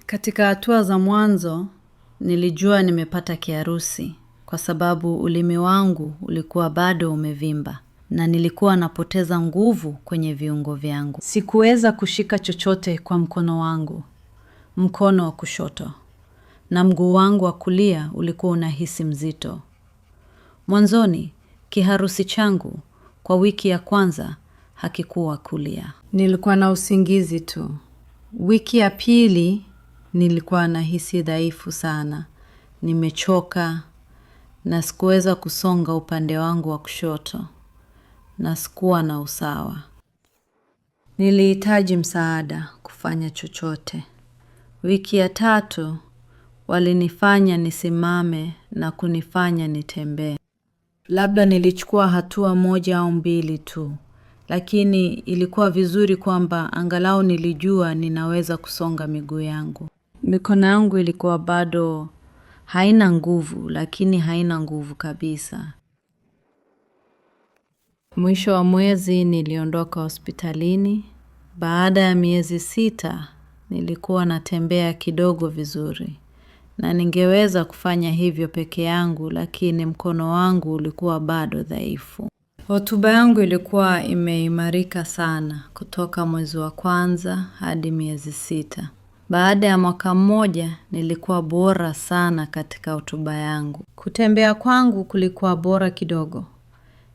Katika hatua za mwanzo, nilijua nimepata kiharusi kwa sababu ulimi wangu ulikuwa bado umevimba na nilikuwa napoteza nguvu kwenye viungo vyangu. Sikuweza kushika chochote kwa mkono wangu, mkono wa kushoto, na mguu wangu wa kulia ulikuwa unahisi mzito. Mwanzoni, kiharusi changu kwa wiki ya kwanza hakikuwa kulia. Nilikuwa na usingizi tu. Wiki ya pili nilikuwa nahisi dhaifu sana. Nimechoka na sikuweza kusonga upande wangu wa kushoto na sikuwa na usawa. Nilihitaji msaada kufanya chochote. Wiki ya tatu walinifanya nisimame na kunifanya nitembee. Labda nilichukua hatua moja au mbili tu, lakini ilikuwa vizuri kwamba angalau nilijua ninaweza kusonga miguu yangu. Mikono yangu ilikuwa bado haina nguvu, lakini haina nguvu kabisa. Mwisho wa mwezi niliondoka hospitalini. Baada ya miezi 6, nilikuwa natembea kidogo vizuri. Na ningeweza kufanya hivyo peke yangu, lakini mkono wangu ulikuwa bado dhaifu. Hotuba yangu ilikuwa imeimarika sana kutoka mwezi wa kwanza hadi miezi 6. Baada ya mwaka mmoja nilikuwa bora sana katika hotuba yangu. Kutembea kwangu kulikuwa bora kidogo.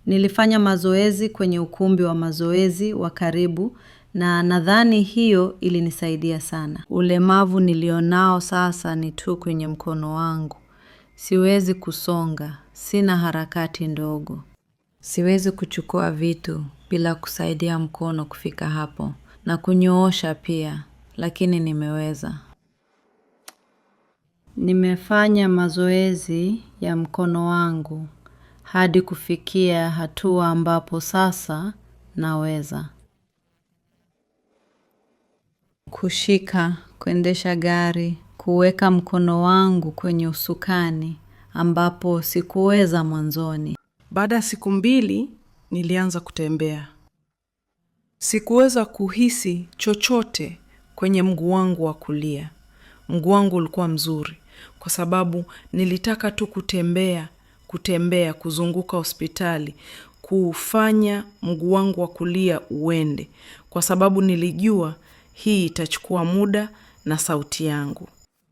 Nilifanya mazoezi kwenye ukumbi wa mazoezi wa karibu na nadhani hiyo ilinisaidia sana. Ulemavu nilionao sasa ni tu kwenye mkono wangu. Siwezi kusonga, sina harakati ndogo. Siwezi kuchukua vitu bila kusaidia mkono kufika hapo na kunyoosha pia, lakini nimeweza. Nimefanya mazoezi ya mkono wangu hadi kufikia hatua ambapo sasa naweza. Kushika, kuendesha gari, kuweka mkono wangu kwenye usukani ambapo sikuweza mwanzoni. Baada ya siku 2 nilianza kutembea. Sikuweza kuhisi chochote kwenye mguu wangu wa kulia. Mguu wangu ulikuwa mzuri kwa sababu nilitaka tu kutembea kuzunguka hospitali, kufanya mguu wangu wa kulia uende kwa sababu nilijua hii itachukua muda na sauti yangu.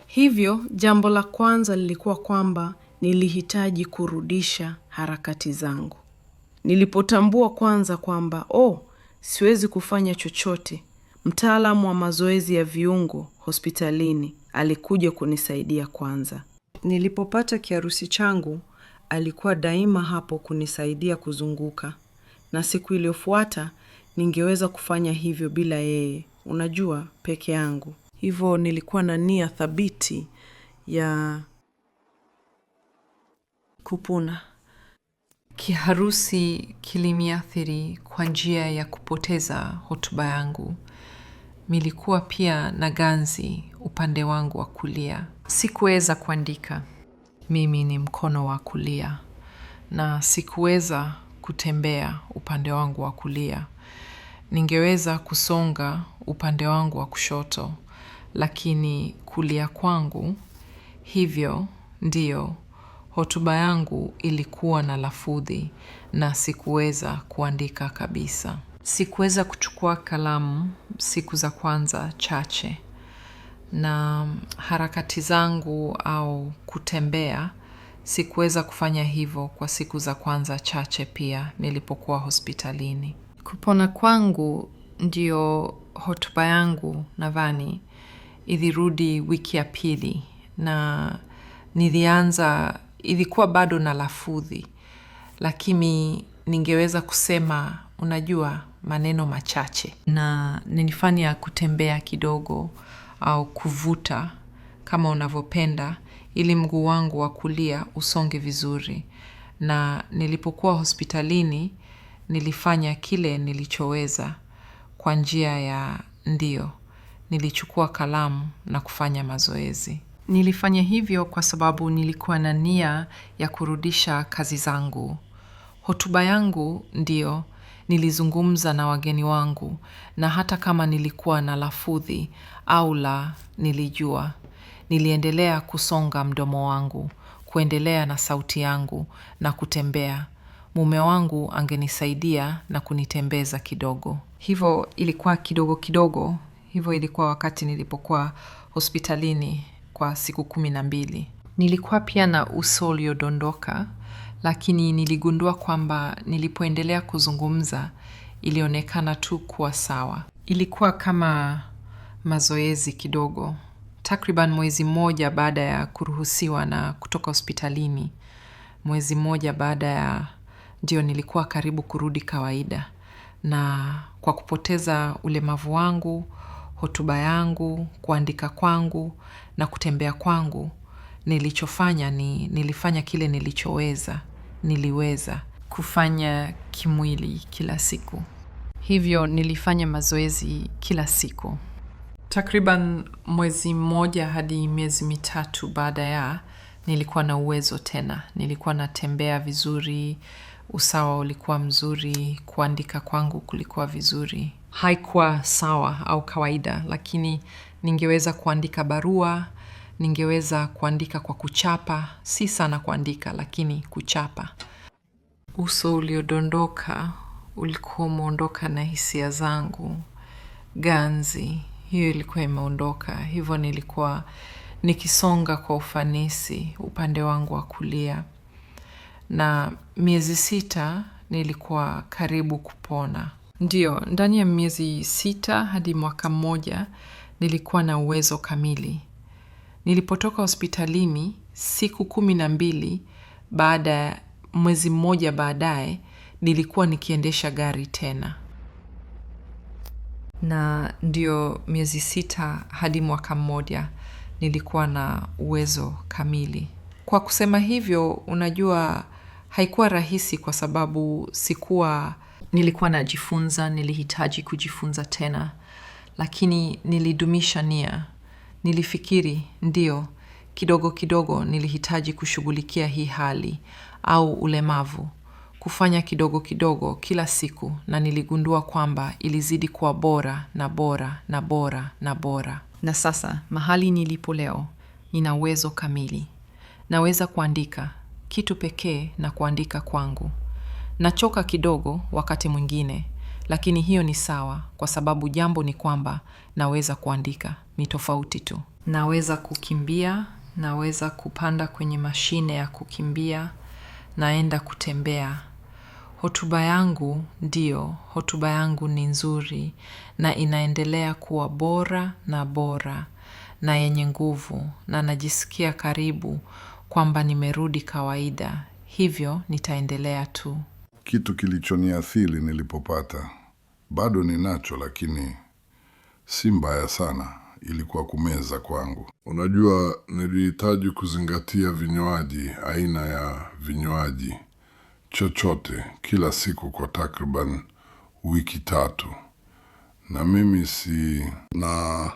Hivyo jambo la kwanza lilikuwa kwamba nilihitaji kurudisha harakati zangu. Nilipotambua kwanza kwamba siwezi kufanya chochote. Mtaalamu wa mazoezi ya viungo hospitalini alikuja kunisaidia kwanza. Nilipopata kiharusi changu alikuwa daima hapo kunisaidia kuzunguka. Na siku iliyofuata ningeweza kufanya hivyo bila yeye. Unajua, peke yangu. Hivyo nilikuwa na nia thabiti ya kupona. Kiharusi kiliniathiri kwa njia ya kupoteza hotuba yangu. Nilikuwa pia na ganzi upande wangu wa kulia. Sikuweza kuandika. Mimi ni mkono wa kulia. Na sikuweza kutembea upande wangu wa kulia. Ningeweza kusonga upande wangu wa kushoto. Lakini kulia kwangu, hivyo ndiyo, hotuba yangu ilikuwa na lafudhi na sikuweza kuandika kabisa. Sikuweza kuchukua kalamu siku za kwanza chache na harakati zangu au kutembea sikuweza kufanya hivyo kwa siku za kwanza chache pia nilipokuwa hospitalini. Kupona kwangu ndiyo hotuba yangu nadhani ilirudi wiki ya pili na ilikuwa bado na lafudhi, lakini ningeweza kusema unajua maneno machache. Na nilifanya kutembea kidogo au kuvuta kama unavyopenda ili mguu wangu wa kulia usonge vizuri. Na nilipokuwa hospitalini nilifanya kile nilichoweza kwa njia ya ndio. Nilichukua kalamu na kufanya mazoezi. Nilifanya hivyo kwa sababu nilikuwa na nia ya kurudisha kazi zangu. Hotuba yangu ndio nilizungumza na wageni wangu, na hata kama nilikuwa na lafudhi au la nilijua. Niliendelea kusonga mdomo wangu, kuendelea na sauti yangu na kutembea. Mume wangu angenisaidia na kunitembeza kidogo. Hivo ilikuwa kidogo kidogo. Hivo ilikuwa wakati nilipokuwa hospitalini kwa siku 12. Nilikuwa pia na uso uliodondoka, lakini niligundua kwamba nilipoendelea kuzungumza ilionekana tu kuwa sawa. Ilikuwa kama mazoezi kidogo. Takriban mwezi mmoja baada ya kuruhusiwa na kutoka hospitalini. Mwezi mmoja baada ya ndio nilikuwa karibu kurudi kawaida. Na kwa kupoteza ulemavu wangu, hotuba yangu, kuandika kwangu na kutembea kwangu, nilichofanya nilifanya kile nilichoweza, niliweza kufanya kimwili kila siku. Hivyo nilifanya mazoezi kila siku. Takriban mwezi mmoja hadi miezi mitatu baada ya nilikuwa na uwezo tena. Nilikuwa natembea vizuri, usawa ulikuwa mzuri, kuandika kwangu kulikuwa vizuri. Haikuwa sawa au kawaida, lakini ningeweza kuandika barua, ningeweza kuandika kwa kuchapa, si sana kuandika, lakini kuchapa. Uso uliodondoka, ulikuwa umeondoka na hisia zangu, ganzi, hiyo ilikuwa imeondoka. Hivyo nilikuwa nikisonga kwa ufanisi upande wangu wa kulia. Na miezi 6 nilikuwa karibu kupona. Ndio, ndani ya miezi 6 hadi mwaka 1 nilikuwa na uwezo kamili. Nilipotoka hospitalini siku 12 baada mwezi mmoja baadaye nilikuwa nikiendesha gari tena. Na ndio miezi 6 hadi mwaka 1 nilikuwa na uwezo kamili. Kwa kusema hivyo, unajua haikuwa rahisi kwa sababu nilikuwa najifunza, nilihitaji kujifunza tena. Lakini nilidumisha nia. Nilifikiri, ndio, kidogo kidogo nilihitaji kushughulikia hii hali au ulemavu. Kufanya kidogo kidogo kila siku, na niligundua kwamba ilizidi kuwa bora na bora na bora na bora. Na sasa, mahali nilipo leo, nina uwezo kamili. Naweza kuandika kitu pekee na kuandika kwangu. Nachoka kidogo wakati mwingine, lakini hiyo ni sawa kwa sababu jambo ni kwamba naweza kuandika, ni tofauti tu. Naweza kukimbia, naweza kupanda kwenye mashine ya kukimbia, naenda kutembea. Hotuba yangu, ndio, hotuba yangu ni nzuri na inaendelea kuwa bora na bora na yenye nguvu, na najisikia karibu kwamba nimerudi kawaida. Hivyo nitaendelea tu. Kitu kilichoniathiri nilipopata. Bado ninacho lakini si mbaya sana, ilikuwa kumeza kwangu. Unajua nilihitaji kuzingatia vinywaji, aina ya vinywaji chochote kila siku kwa takriban wiki 3. Na mimi na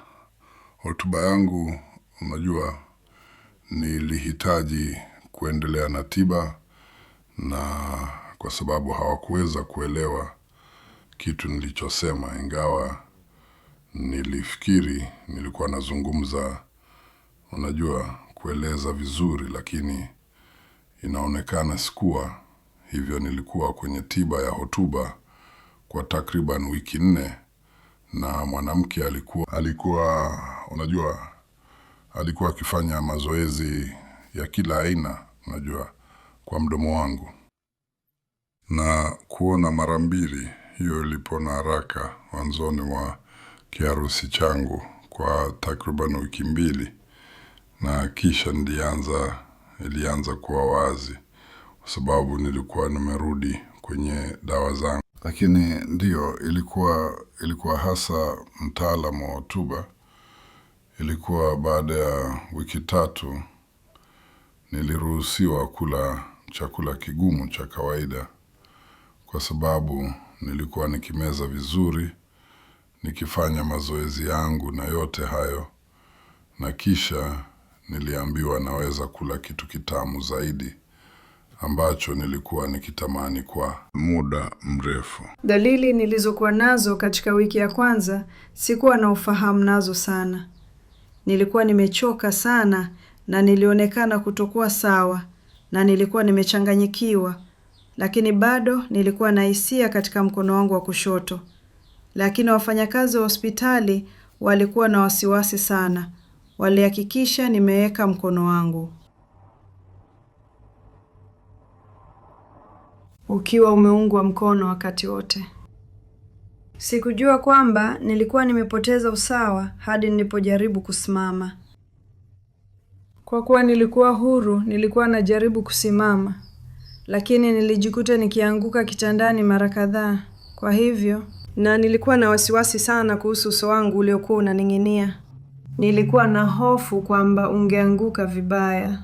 hotuba yangu, unajua nilihitaji kuendelea na tiba, na kwa sababu hawakuweza kuelewa kitu nilichosema, ingawa nilifikiri nilikuwa nazungumza, unajua, kueleza vizuri, lakini inaonekana sikuwa. Hivyo nilikuwa kwenye tiba ya hotuba kwa takriban wiki 4, na mwanamke alikuwa unajua, alikuwa akifanya mazoezi ya kila aina, unajua, kwa mdomo wangu. Na kuona mara 2, hiyo ilipona haraka mwanzoni mwa kiharusi changu kwa takriban wiki 2, na kisha ilianza kuwa wazi kwa sababu nilikuwa nimerudi kwenye dawa zangu. Lakini ndio ilikuwa hasa mtaalamu wa hotuba. Ilikuwa baada ya wiki 3 niliruhusiwa kula chakula kigumu cha kawaida, kwa sababu nilikuwa nikimeza vizuri, nikifanya mazoezi yangu na yote hayo, na kisha niliambiwa naweza kula kitu kitamu zaidi ambacho nilikuwa nikitamani kwa muda mrefu. Dalili nilizokuwa nazo katika wiki ya kwanza sikuwa na ufahamu nazo sana. Nilikuwa nimechoka sana na nilionekana kutokuwa sawa na nilikuwa nimechanganyikiwa, lakini bado nilikuwa na hisia katika mkono wangu wa kushoto. Lakini wafanyakazi wa hospitali walikuwa na wasiwasi sana. Walihakikisha nimeweka mkono wangu ukiwa umeungwa mkono wakati wote. Sikujua kwamba nilikuwa nimepoteza usawa hadi nilipojaribu kusimama. Kwa kuwa nilikuwa huru, nilikuwa najaribu kusimama, lakini nilijikuta nikianguka kitandani mara kadhaa. Kwa hivyo, na nilikuwa na wasiwasi sana kuhusu uso wangu uliokuwa unaning'inia. Nilikuwa na hofu kwamba ungeanguka vibaya.